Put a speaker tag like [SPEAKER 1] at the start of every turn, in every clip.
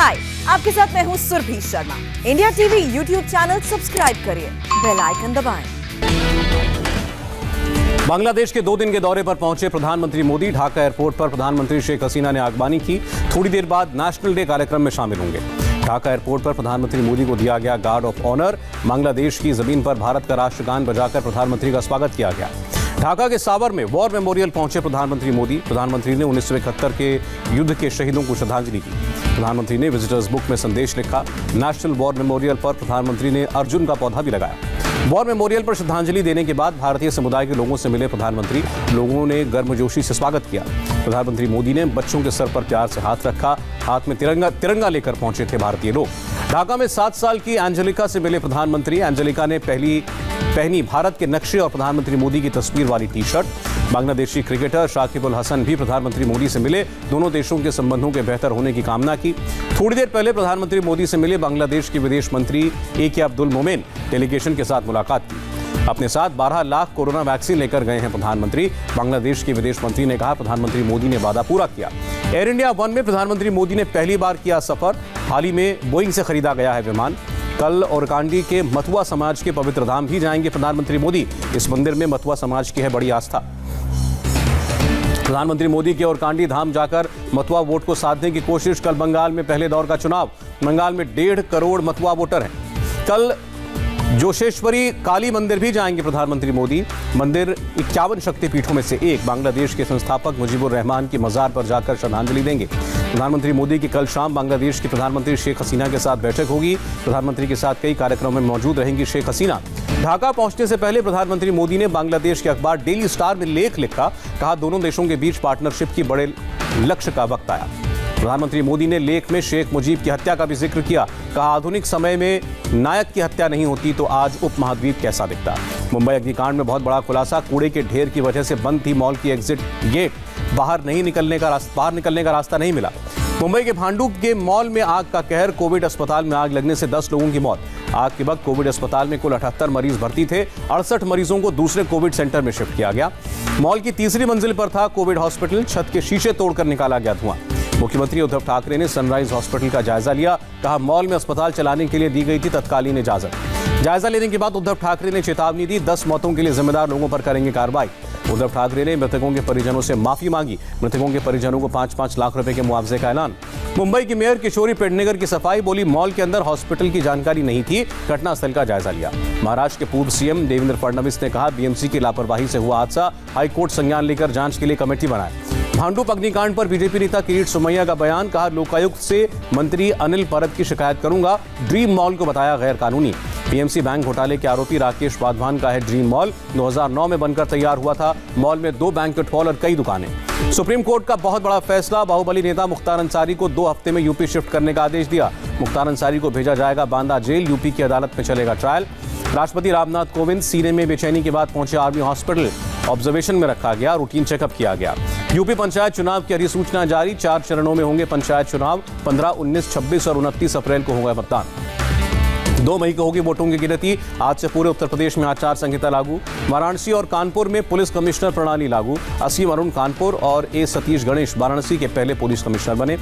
[SPEAKER 1] हाय, आपके साथ मैं हूँ Surabhi Sharma. India TV YouTube channel subscribe करिए, बेल आइकन दबाएं।
[SPEAKER 2] बांग्लादेश के 2 दिन के दौरे पर पहुंचे प्रधानमंत्री मोदी। ढाका एयरपोर्ट पर प्रधानमंत्री शेख हसीना ने आगवानी की। थोड़ी देर बाद नेशनल डे कार्यक्रम में शामिल होंगे। ढाका एयरपोर्ट पर प्रधानमंत्री मोदी को दिया गया गार्ड ऑफ ऑनर। बांग्लादेश की जमीन पर भारत का राष्ट्रगान बजाकर प्रधानमंत्री का स्वागत किया गया। ढाका के सावर में वॉर मेमोरियल पहुंचे प्रधानमंत्री मोदी। प्रधानमंत्री ने 1971 के युद्ध के शहीदों को श्रद्धांजलि दी। प्रधानमंत्री ने विजिटर्स बुक में संदेश लिखा। नेशनल वॉर मेमोरियल पर प्रधानमंत्री ने अर्जुन का पौधा भी लगाया। वॉर मेमोरियल पर श्रद्धांजलि देने के बाद भारतीय समुदाय के लोगों से मिले प्रधानमंत्री। लोगों ने गर्मजोशी से स्वागत किया। प्रधानमंत्री मोदी ने बच्चों के सर पर प्यार से हाथ रखा। हाथ में तिरंगा लेकर पहुंचे थे भारतीय लोग। ढाका में 7 साल की एंजेलिका से मिले प्रधानमंत्री। एंजेलिका ने पहनी भारत के नक्शे और प्रधानमंत्री मोदी की तस्वीर वाली T shirt. Bangladeshi cricketer Shakib Al Hasan भी प्रधानमंत्री मोदी से मिले। दोनों देशों के संबंधों के बेहतर होने की कामना की। थोड़ी देर पहले प्रधानमंत्री मोदी से मिले बांग्लादेश के विदेश मंत्री ए.के. अब्दुल मोमेन। डेलीगेशन के साथ मुलाकात की। अपने साथ 12 लाख कोरोना वैक्सीन लेकर गए हैं प्रधानमंत्री। बांग्लादेश के विदेश मंत्री ने कहा, प्रधानमंत्री मोदी ने वादा पूरा किया। एयर इंडिया वन में प्रधानमंत्री मोदी ने पहली बार किया सफर। हाल ही में बोइंग से खरीदा गया है विमान। कल ओरकांडी के मथुआ समाज के पवित्र धाम भी जाएंगे प्रधानमंत्री मोदी। इस मंदिर में मथुआ समाज की है बड़ी आस्था। प्रधानमंत्री मोदी के ओरकांडी धाम जाकर मथुआ वोट को साधने की कोशिश। कल बंगाल में पहले दौर का चुनाव। बंगाल में 1.5 करोड़ मथुआ वोटर हैं। कल जोशेश्वरी काली मंदिर भी जाएंगे प्रधानमंत्री मोदी। मंदिर 51 शक्तिपीठों में से एक। बांग्लादेश के संस्थापक मुजीबुर रहमान की मजार पर जाकर श्रद्धांजलि देंगे। प्रधानमंत्री मोदी की कल शाम बांग्लादेश की प्रधानमंत्री शेख हसीना के साथ बैठक होगी। प्रधानमंत्री के साथ कई कार्यक्रमों में मौजूद रहेंगी शेख हसीना। ढाका पहुंचने से पहले प्रधानमंत्री मोदी ने बांग्लादेश के अखबार डेली स्टार में लेख लिखा। कहा, दोनों देशों के बीच पार्टनरशिप की बड़े लक्ष्य का वक्त आया। प्रधानमंत्री मोदी ने लेख में शेख मुजीब की हत्या का भी जिक्र किया। कहा, आधुनिक समय में नायक की हत्या नहीं होती तो आज उपमहाद्वीप कैसा दिखता। मुंबई अग्निकांड में बहुत बड़ा खुलासा। कूड़े के ढेर की वजह से बंद थी मॉल की एग्जिट गेट। बाहर निकलने का रास्ता नहीं मिला। मुंबई के भांडू के मॉल में आग का कहर। कोविड अस्पताल में आग लगने से 10 लोगों की मौत। आग के वक्त कोविड अस्पताल में कुल 78 मरीज भर्ती थे। 68 मरीजों को दूसरे कोविड सेंटर में शिफ्ट किया गया। मॉल की तीसरी मंजिल पर था कोविड हॉस्पिटल। छत के शीशे तोड़कर निकाला गया धुआं। मुख्यमंत्री उद्धव ठाकरे ने सनराइज हॉस्पिटल का जायजा लिया। कहा, मॉल में अस्पताल चलाने के लिए दी गई थी तत्कालीन इजाजत। जायजा लेने के बाद उद्धव ठाकरे ने चेतावनी दी, 10 मौतों के लिए जिम्मेदार लोगों पर करेंगे कार्रवाई। उद्धव ठाकरे ने मृतकों के परिजनों से माफी मांगी। मृतकों के परिजनों को 5-5 लाख रुपए के मुआवजे का ऐलान। मुंबई की मेयर किशोरी पेडनेकर की सफाई। बोली, मॉल के अंदर हॉस्पिटल की जानकारी नहीं थी। घटनास्थल का जायजा लिया। महाराष्ट्र के पूर्व सीएम देवेंद्र फडणवीस ने कहा, बीएमसी की लापरवाही से हुआ हादसा। हाईकोर्ट संज्ञान लेकर जांच के लिए कमेटी बनाए। भांडुप अग्निकांड पर बीजेपी नेता किरीट सोमैया का बयान। कहा, लोकायुक्त से मंत्री अनिल परब की शिकायत करूंगा। ड्रीम मॉल को बताया गैर कानूनी। पीएमसी बैंक घोटाले के आरोपी राकेश वाधवान का है ड्रीम मॉल। 2009 में बनकर तैयार हुआ था। मॉल में 2 बैंक्वेट हॉल और कई दुकानें। सुप्रीम कोर्ट का बहुत बड़ा फैसला। बाहुबली नेता मुख्तार अंसारी को 2 हफ्ते में यूपी शिफ्ट करने का आदेश दिया। मुख्तार अंसारी को भेजा जाएगा बांदा जेल। यूपी की अदालत में चलेगा ट्रायल। राष्ट्रपति रामनाथ कोविंद सीने में बेचैनी के बाद पहुंचे आर्मी हॉस्पिटल। ऑब्जर्वेशन में रखा गया। रूटीन चेकअप किया गया। यूपी पंचायत चुनाव की अधिसूचना जारी। 4 चरणों में होंगे पंचायत चुनाव। 15, 19, 26 और 29 अप्रैल को होगा मतदान। 2 मई को होगी वोटों की गिनती। आज से पूरे उत्तर प्रदेश में आचार संहिता लागू। वाराणसी और कानपुर में पुलिस कमिश्नर प्रणाली लागू। असीम अरुण कानपुर और ए सतीश गणेश वाराणसी के पहले पुलिस कमिश्नर बने।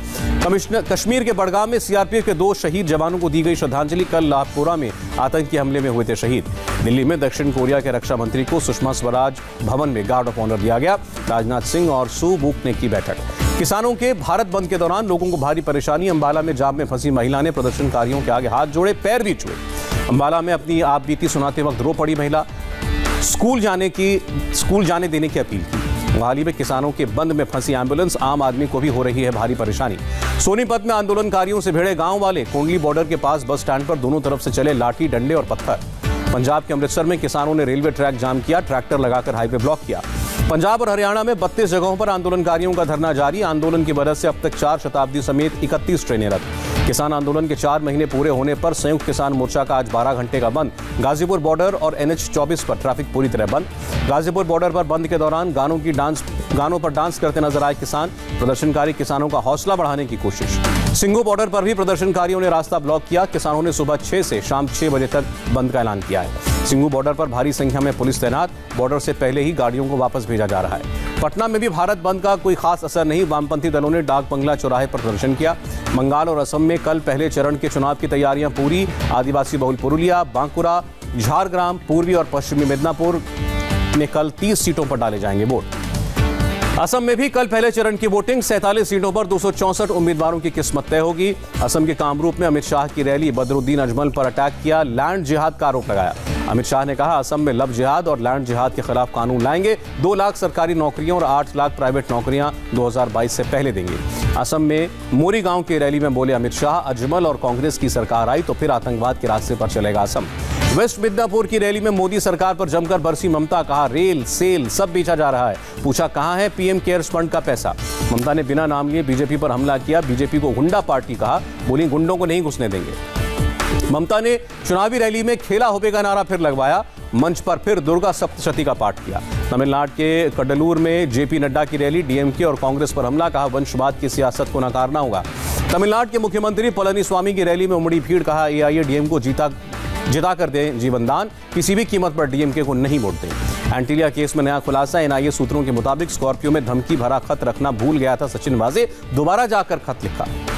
[SPEAKER 2] कश्मीर के बड़गाम में सीआरपीएफ के 2 शहीद जवानों को दी गई श्रद्धांजलि। कल लाभपुरा में आतंकी हमले में हुए थे शहीद। दिल्ली में दक्षिण कोरिया के रक्षा मंत्री को सुषमा स्वराज भवन में गार्ड ऑफ ऑनर दिया गया। राजनाथ सिंह और सू बूक ने की बैठक। किसानों के भारत बंद के दौरान लोगों को भारी परेशानी। अंबाला में जाम में फंसी महिला ने प्रदर्शनकारियों के आगे हाथ जोड़े, पैर भी छुए। अंबाला में अपनी आप बीती सुनाते वक्त रो पड़ी महिला। स्कूल जाने देने की अपील की। हाल ही में किसानों के बंद में फंसी एम्बुलेंस। आम आदमी को भी हो रही है भारी परेशानी। सोनीपत में आंदोलनकारियों से भिड़े गांव वाले। कोंडली बॉर्डर के पास बस स्टैंड पर दोनों तरफ से चले लाठी, डंडे और पत्थर। पंजाब के अमृतसर में किसानों ने रेलवे ट्रैक जाम किया। ट्रैक्टर लगाकर हाईवे ब्लॉक किया। पंजाब और हरियाणा में 32 जगहों पर आंदोलनकारियों का धरना जारी। आंदोलन की वजह से अब तक 4 शताब्दी समेत 31 ट्रेनें रद्द। किसान आंदोलन के 4 महीने पूरे होने पर संयुक्त किसान मोर्चा का आज 12 घंटे का बंद। गाजीपुर बॉर्डर और NH 24 पर ट्रैफिक पूरी तरह बंद। गाजीपुर बॉर्डर पर बंद के दौरान गानों पर डांस करते नजर आए किसान। प्रदर्शनकारी किसानों का हौसला बढ़ाने की कोशिश। सिंघू बॉर्डर पर भी प्रदर्शनकारियों ने रास्ता ब्लॉक किया। किसानों ने सुबह 6 से शाम 6 बजे तक बंद का ऐलान किया है। सिंघू बॉर्डर पर भारी संख्या में पुलिस तैनात, बॉर्डर से पहले ही गाड़ियों को वापस भेजा जा रहा है। पटना में भी भारत बंद का कोई खास असर नहीं, वामपंथी दलों ने डाक बंगला चौराहे पर प्रदर्शन किया। बंगाल और असम में कल पहले चरण के चुनाव की तैयारियां पूरी। आदिवासी बहुल पुरुलिया, बांकुरा, झारग्राम, पूर्वी और पश्चिमी मिदनापुर में कल 30 सीटों पर डाले जाएंगे वोट। असम में भी कल पहले चरण की वोटिंग, 47 सीटों पर 264 उम्मीदवारों की किस्मत तय होगी। असम के कामरूप में अमित शाह की रैली, बदरुद्दीन अजमल पर अटैक किया, लैंड जिहाद का आरोप लगाया। अमित शाह ने कहा असम में लव जिहाद और लैंड जिहाद के खिलाफ कानून लाएंगे। 2 लाख सरकारी नौकरियां और 8 लाख प्राइवेट नौकरियां 2022 से पहले देंगे। असम में मोरी गांव की रैली में बोले अमित शाह, अजमल और कांग्रेस की सरकार आई तो फिर आतंकवाद के रास्ते पर चलेगा असम। वेस्ट मिदनापुर की रैली में मोदी सरकार पर जमकर बरसी ममता, कहा रेल सेल सब बेचा जा रहा है। पूछा कहां है पीएम केयर्स फंड का पैसा। ममता ने बिना नाम लिए बीजेपी पर हमला किया, बीजेपी को गुंडा पार्टी कहा, बोली गुंडों को नहीं घुसने देंगे। ममता ने चुनावी रैली में खेला होबे का नारा फिर लगवाया, मंच पर फिर दुर्गा सप्तशती का पाठ किया। तमिलनाडु के कडलूर में जेपी नड्डा की रैली, डीएमके और कांग्रेस पर हमला, कहा वंशवाद की सियासत को नकारना होगा। तमिलनाडु के मुख्यमंत्री पलनीस्वामी की रैली में उमड़ी भीड़, कहा एआईएडीएम को जिता कर दें जीवन दान, किसी भी कीमत पर डीएमके को नहीं वोट दें। एंटीलिया केस में नया खुलासा, एनआईए सूत्रों के मुताबिक स्कॉर्पियो में धमकी भरा खत रखना भूल गया था सचिन वाजे, दोबारा जाकर खत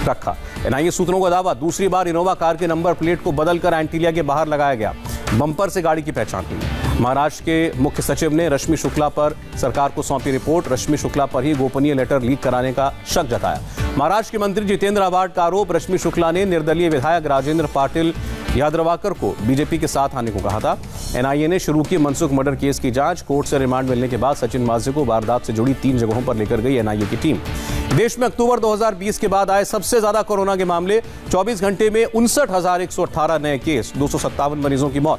[SPEAKER 2] रखा। एनआईए सूत्रों का दावा, दूसरी बार इनोवा कार के नंबर प्लेट को बदलकर एंटीलिया के बाहर लगाया गया, बम्पर से गाड़ी की पहचान हुई। महाराष्ट्र के मुख्य सचिव ने रश्मि शुक्ला पर सरकार को सौंपी रिपोर्ट, रश्मि शुक्ला पर ही गोपनीय लेटर लीक कराने का शक जताया। महाराष्ट्र के मंत्री जितेंद्र आव्हाड का आरोप, रश्मि शुक्ला ने निर्दलीय विधायक राजेंद्र पाटिल यादवाकर को बीजेपी के साथ आने को कहा था। एनआईए ने शुरू की मनसुख मर्डर केस की जांच, कोर्ट से रिमांड मिलने के बाद सचिन वाजे को वारदात से जुड़ी 3 जगहों पर लेकर गई एनआईए की टीम। देश में अक्टूबर 2020 के बाद आए सबसे ज्यादा कोरोना के मामले, 24 घंटे में 59,118 नए केस, 257 मरीजों की मौत।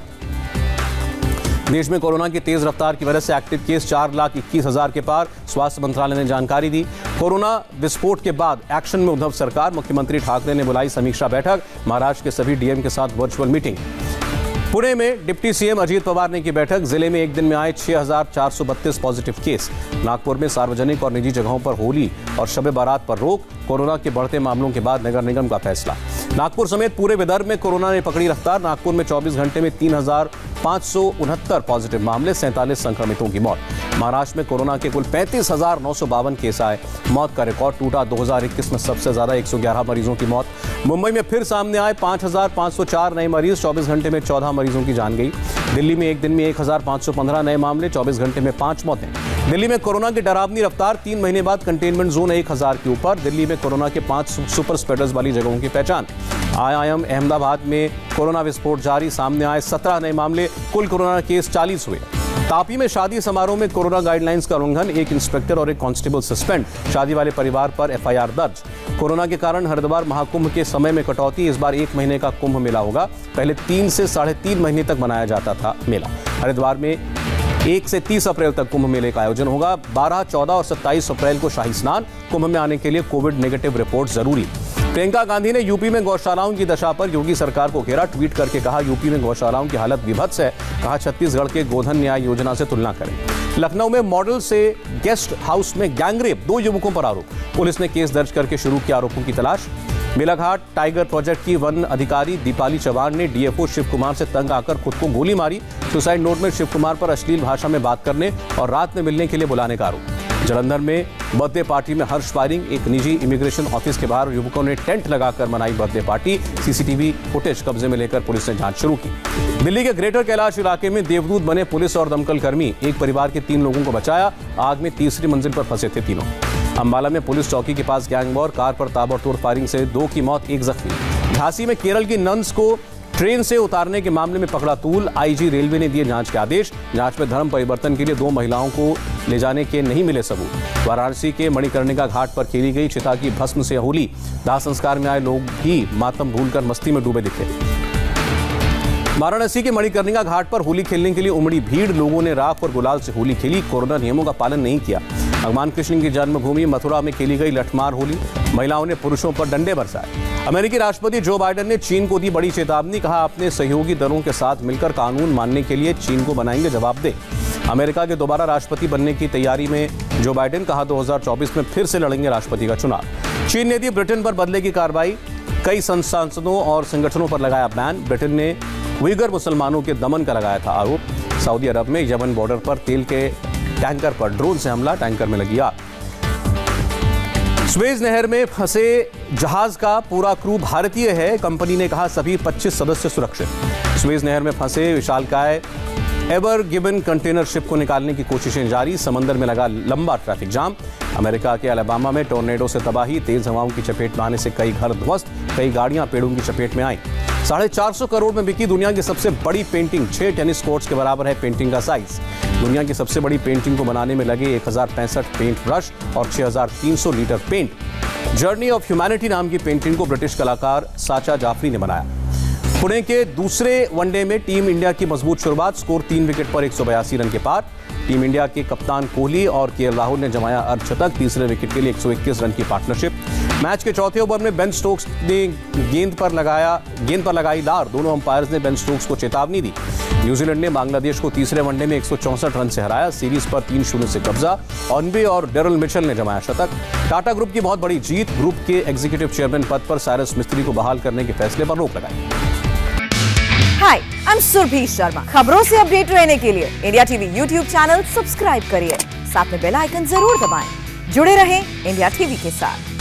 [SPEAKER 2] देश में कोरोना की तेज रफ्तार की वजह से एक्टिव केस 4,21,000 के पार, स्वास्थ्य मंत्रालय ने जानकारी दी। कोरोना विस्फोट के बाद एक्शन में उद्धव सरकार, मुख्यमंत्री ठाकरे ने बुलाई समीक्षा बैठक, महाराष्ट्र के सभी डीएम के साथ वर्चुअल मीटिंग। पुणे में डिप्टी सीएम अजीत पवार ने की बैठक, जिले में एक दिन में आए 6,432 पॉजिटिव केस। नागपुर में सार्वजनिक और निजी जगहों पर होली और शब बारात पर रोक, कोरोना के बढ़ते मामलों के बाद नगर निगम का फैसला। नागपुर समेत पूरे विदर्भ में कोरोना ने पकड़ी रफ्तार, नागपुर में 24 घंटे में 3,569 पॉजिटिव मामले, 47 संक्रमितों की मौत। महाराष्ट्र में कोरोना के कुल 35,952 केस आए, मौत का रिकॉर्ड टूटा, 2021 में सबसे ज्यादा 111 मरीजों की मौत। मुंबई में फिर सामने आए 5,504 नए मरीज, 24 घंटे में 14 मरीजों की जान गई। दिल्ली में एक दिन में 1,515 नए मामले, 24 घंटे में 5 मौतें। दिल्ली में कोरोना की डरावनी रफ्तार, 3 महीने बाद कंटेनमेंट जोन 1,000 के ऊपर। दिल्ली में कोरोना के 5 सुपर स्प्रेडर्स वाली जगहों की पहचान। आईआईएम अहमदाबाद में कोरोना विस्फोट जारी, सामने आए 17 नए मामले, कुल कोरोना केस 40 हुए। तापी में शादी समारोह में कोरोना गाइडलाइंस का उल्लंघन, एक इंस्पेक्टर और एक कांस्टेबल सस्पेंड, शादी वाले परिवार पर एफआईआर दर्ज। कोरोना के कारण हरिद्वार महाकुंभ के समय में कटौती, इस बार 1 महीने का कुंभ मेला होगा, पहले 3 से 3.5 महीने तक मनाया जाता था मेला। हरिद्वार में 1 से 30 अप्रैल तक कुंभ मेले का आयोजन होगा, 12, 14 और 27 अप्रैल को शाही स्नान। कुंभ में आने के लिए कोविड नेगेटिव रिपोर्ट जरूरी। प्रियंका गांधी ने यूपी में गौशालाओं की दशा पर योगी सरकार को घेरा, ट्वीट करके कहा यूपी में गौशालाओं की हालत विभत्स है, कहा छत्तीसगढ़ के गोधन न्याय योजना से तुलना करें। लखनऊ में मॉडल से गेस्ट हाउस में गैंगरेप, 2 युवकों पर आरोप, पुलिस ने केस दर्ज करके शुरू किया आरोपों की तलाश। मेलाघाट टाइगर प्रोजेक्ट की वन अधिकारी दीपाली चौहान ने डीएफओ शिव कुमार से तंग आकर खुद को गोली मारी, सुसाइड नोट में शिव कुमार पर अश्लील भाषा में बात करने और रात में मिलने के लिए बुलाने का आरोप। जलंधर में बर्थडे पार्टी में हर्ष फायरिंग, एक निजी इमिग्रेशन ऑफिस के बाहर युवकों ने टेंट लगाकर मनाई बर्थडे पार्टी, सीसीटीवी फुटेज कब्जे में लेकर पुलिस ने जांच शुरू की। दिल्ली के ग्रेटर कैलाश इलाके में देवदूत बने पुलिस और दमकल कर्मी, एक परिवार के 3 लोगों को बचाया, आग में तीसरी मंजिल पर फंसे थे तीनों। अंबाला में पुलिस चौकी के पास गैंग वॉर, कार पर ताबड़तोड़ फायरिंग से 2 की मौत, 1 जख्मी। झांसी में केरल की नन्स को ट्रेन से उतारने के मामले में पकड़ा तूल, आईजी रेलवे ने दिए जांच के आदेश, जांच में धर्म परिवर्तन के लिए 2 महिलाओं को ले जाने के नहीं मिले सबूत। वाराणसी के मणिकर्णिका घाट पर खेली गई चिता की भस्म से होली, दाह संस्कार में आए लोग भी मातम भूलकर मस्ती में डूबे दिखे। वाराणसी के मणिकर्णिका घाट पर होली खेलने के लिए उमड़ी भीड़, लोगों ने राख और गुलाल से होली खेली, कोरोना नियमों का पालन नहीं किया। भगवान कृष्ण की जन्मभूमि मथुरा में खेली गई लठमार होली, महिलाओं ने पुरुषों पर डंडे बरसाए। अमेरिकी राष्ट्रपति जो बाइडेन ने चीन को दी बड़ी चेतावनी, कहा अपने सहयोगी दलों के साथ मिलकर कानून मानने के लिए चीन को बनाएंगे जवाबदेह। अमेरिका के दोबारा राष्ट्रपति बनने की तैयारी में जो बाइडेन, कहा 2024 में फिर से लड़ेंगे राष्ट्रपति का चुनाव। चीन ने दी ब्रिटेन पर बदले की कार्रवाई, कई सांसदों और संगठनों पर लगाया बैन। ब्रिटेन ने उइगर मुसलमानों के दमन का लगाया था आरोप। सऊदी अरब में यमन बॉर्डर पर तेल के टैंकर पर ड्रोन से हमला, टैंकर में लगी आग। स्वेज नहर में फंसे जहाज का पूरा क्रू भारतीय है, कंपनी ने कहा सभी 25 सदस्य सुरक्षित। स्वेज नहर में फंसे विशालकाय एवर गिवन कंटेनर शिप को निकालने की कोशिशें जारी, समंदर में लगा लंबा ट्रैफिक जाम। अमेरिका के अलाबामा में टोर्नेडो से तबाही, तेज हवाओं की चपेट में आने से कई घर ध्वस्त, कई गाड़ियां पेड़ों की चपेट में आईं। 450 करोड़ में बिकी दुनिया की सबसे बड़ी पेंटिंग, 6 टेनिस कोर्ट्स के बराबर है पेंटिंग का साइज। दुनिया की सबसे बड़ी पेंटिंग को बनाने में लगे 1065 पेंट ब्रश और 6300 litre paint. Journey of humanity नाम की पेंटिंग को ब्रिटिश कलाकार साचा जाफरी ने बनाया। पुणे के दूसरे वनडे में टीम इंडिया की मजबूत शुरुआत, स्कोर 3 विकेट पर 182 रन के पार। टीम इंडिया के कप्तान कोहली और केएल राहुल ने जमाया अर्धशतक, तीसरे विकेट के लिए 121 रन की पार्टनरशिप। मैच के चौथे ओवर में बेन स्टोक्स ने गेंद पर लगाई दार, दोनों अंपायर्स ने बेन स्टोक्स को चेतावनी दी। न्यूजीलैंड ने बांग्लादेश को तीसरे वनडे में 164 रन से हराया, सीरीज पर 3-0 से कब्जा। ऑनबे और डेरल मिचेल ने जमाया शतक। टाटा ग्रुप की बहुत बड़ी जीत, ग्रुप के एग्जीक्यूटिव चेयरमैन पद पर साइरस मिस्त्री को बहाल करने के फैसले पर रोक लगाई।
[SPEAKER 1] हाय, आई एम सुरभि शर्मा। खबरों से अपडेट रहने के लिए India TV YouTube channel subscribe करिए, साथ में बेल आइकन जरूर दबाएं। जुड़े रहें इंडिया टीवी के साथ।